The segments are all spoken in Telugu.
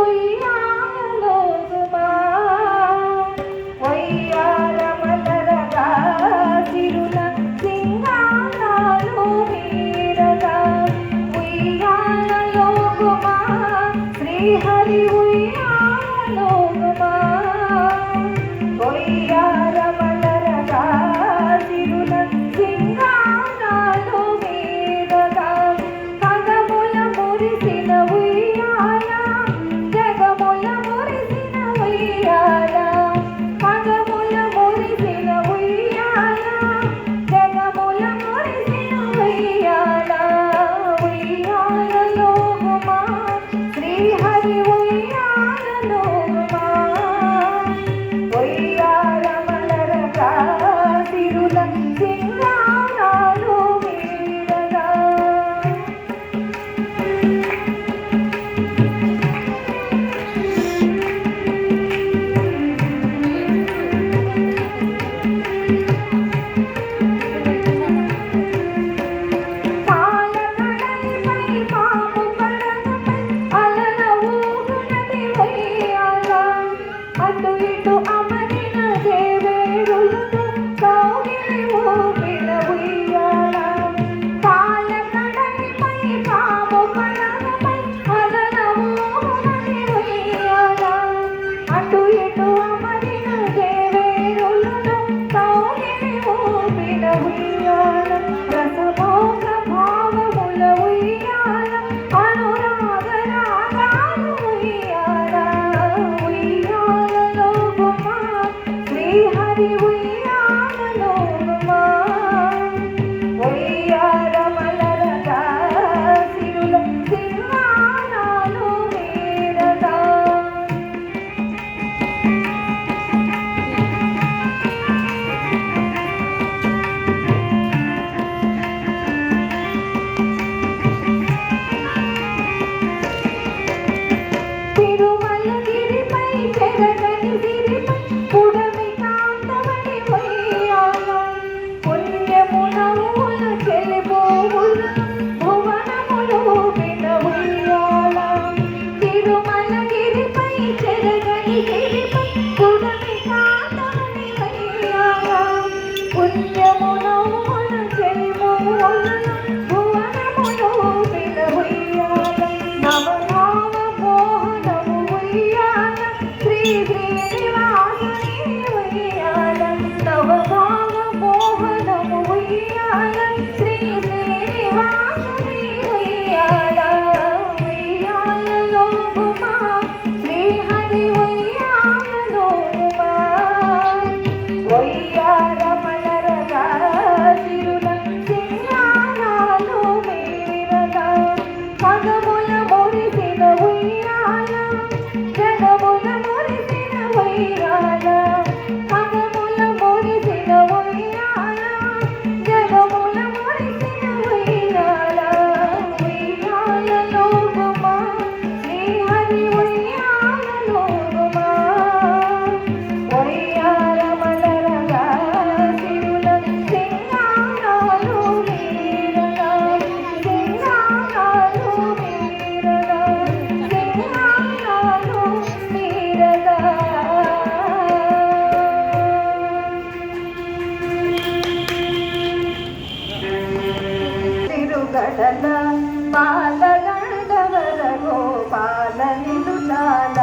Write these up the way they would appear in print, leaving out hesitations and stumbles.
ఉయ్యాలలోగుమా వయ్యారమలరగా తిరుల సింగారాలు మీరగా ఉయ్యాలలోగుమా శ్రీహరి ఉయ్యాలలోగుమా వయ్యారమలరగా తిరుల సింగారాలు మీరగా పదముల మురిసిన ఉయ్యాల జగముల మురిసిన ఉయ్యాల పదముల మురిసిన ఉయ్యాల జగముల మురిసిన ఉయ్యాల ఉయ్యాలలోగుమా శ్రీహరి ఉయ్యాలలోగుమా ఉయ్యాలమలరగా తిరుల సింగారాలు మీరగా పాలకడలిపై పాము పడగపై అలల ఊగునది ఉయ్యాల అటు ఇటు అమరిన దేవేరులతో కౌగిలి ఊపిన ఉయ్యాల పాలకడలిపై పాము పడగపై అలల ఊగునది ఉయ్యాల అటు ఇటు అమరిన దేవేరులతో కౌగిలి ఊపిన ఉయ్యాల రసభోగ భావముల ఉయ్యాల అనురాగ రాగాలు ఉయ్యాల ఉయ్యాలలోగుమా శ్రీహరి ఉయ్యాలలోగుమా ఉయ్యాలమలరగా తిరుల సింగారాలు మీరగా తిరుమలగిరిపై చెరగని గిరిపై పుడమి కాంతమణి ఉయ్యాల పుణ్యమునముల చెలిపోవుల భువనములు ఊపిన ఉయ్యాల తిరుమలగిరిపై చెరగని గిరిపై పుడమి కాంతమణి ఉయ్యాల పుణ్యమునముల చెలిపోవుల భువనములు ఊపిన ఉయ్యాల నవనామ మోహనము ఉయ్యాల శ్రీ శ్రీనివాసుని ఉయ్యాల నవనామ మోహనము ఉయ్యాల శ్రీ శ్రీనివాసుని ఉయ్యాల ఉయ్యాలలోగుమా శ్రీహరి ఉయ్యాలలోగుమా ఉయ్యాలమలరగా తిరుల సింగారాలు మీరగా పదముల మురిసిన ఉయ్యాల జగముల మురిసిన ఉయ్యాల పదముల మురిసిన ఉయ్యాల జగముల మురిసిన ఉయ్యాల ఉయ్యాలలోగుమా శ్రీహరి ఉయ్యాలలోగుమా ఉయ్యాలమలరగా తిరుల సింగారాలు మీరగా సింగారాలు మీరగా సింగారాలు మీరగా తిరుగడల బాలగంధవర గోపాల నిలులాల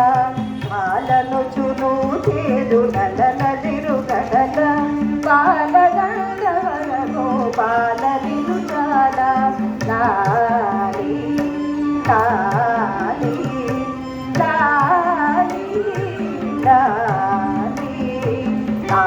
మాలను చును చేదు నలన తిరుగడల బాలగంధవర గోపాల నిలులాల లాలి లాలి లాలి లాలి లా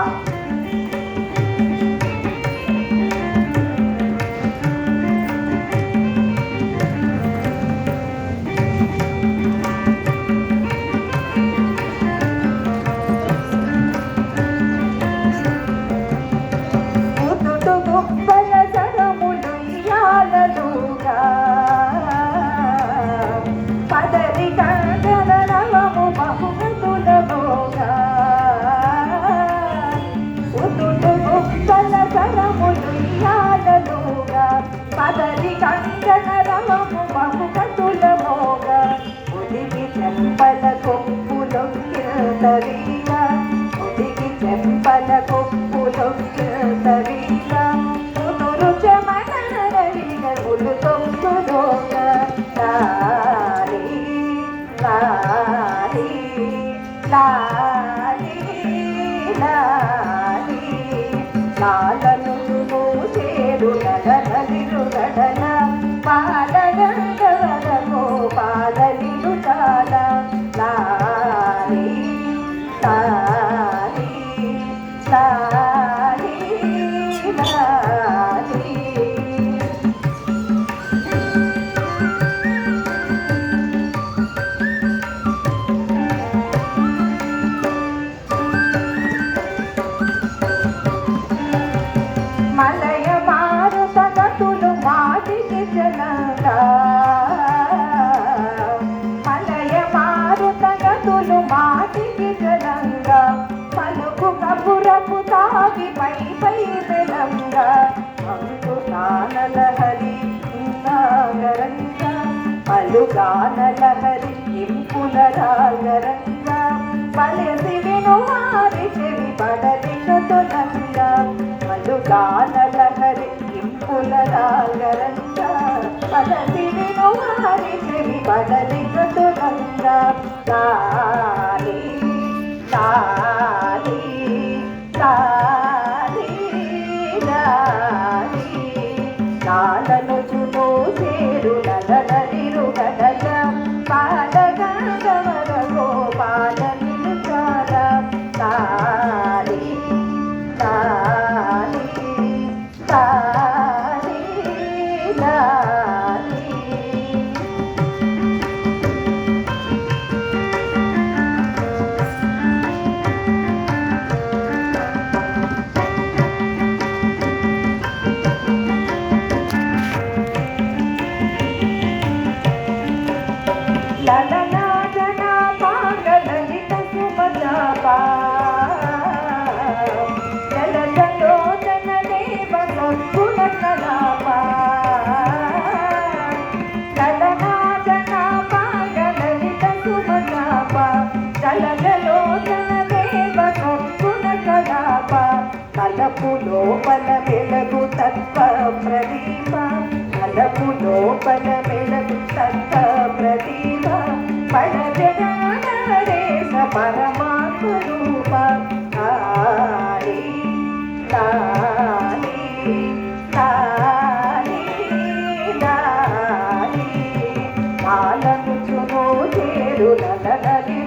ఉతుటు గుబ్బల సరములు ఇయ్యాలలుగా పదరి కందన రవము బహుమతులమోగా ఉతుటు గుబ్బల సరములు ఇయ్యాలలుగా పదరి కందన రవము బహుమతులమోగా ఉదివి చెంపల లాలి లాలి లాలి లాలను చేరు నడనలిరు నడన పాలగంగవరము పాలలిరు చాల లాలి లాలి లాలి లాలి మలయ మారు సగతులు మాటికి జనంగా మలయ మారు సగతులు మాటికి జనంగా పలుకు కపురపు తాగి పై పై బెలంగా అంకు గానలహరి నాగరంగా పలుగానలహరి ఇంపుల రాగరంగా పలసి వినువారి చెవి పడలి తులంగా గానలహరి ఇంపుల రాగరంగా పలసి వినువారి చెవి పడలి తులంగా లాలి లాలి లాలి లాలి లాలను చును చేరు నడనలిరు గడల పాలగంగవర గోపాల నిలుచాల లాలి లాలి లాలి లాలి లలనా జనా పాగలలిత సుమజాపా జలజలోచన దేవ సద్గుణ కలాపా లలనా జనా పాగలలిత సుమజాపా జలజలోచన దేవ సద్గుణ కలాపా కలపు లోపల వెలుగు తత్వ ప్రదీప కలపు లోపల వెలుగు తత్వ ప్రదీప పడజగనరేశ పరమాత్మ రూప లాలి లాలి లాలి లాలి లాలను చును చేరు నలనలి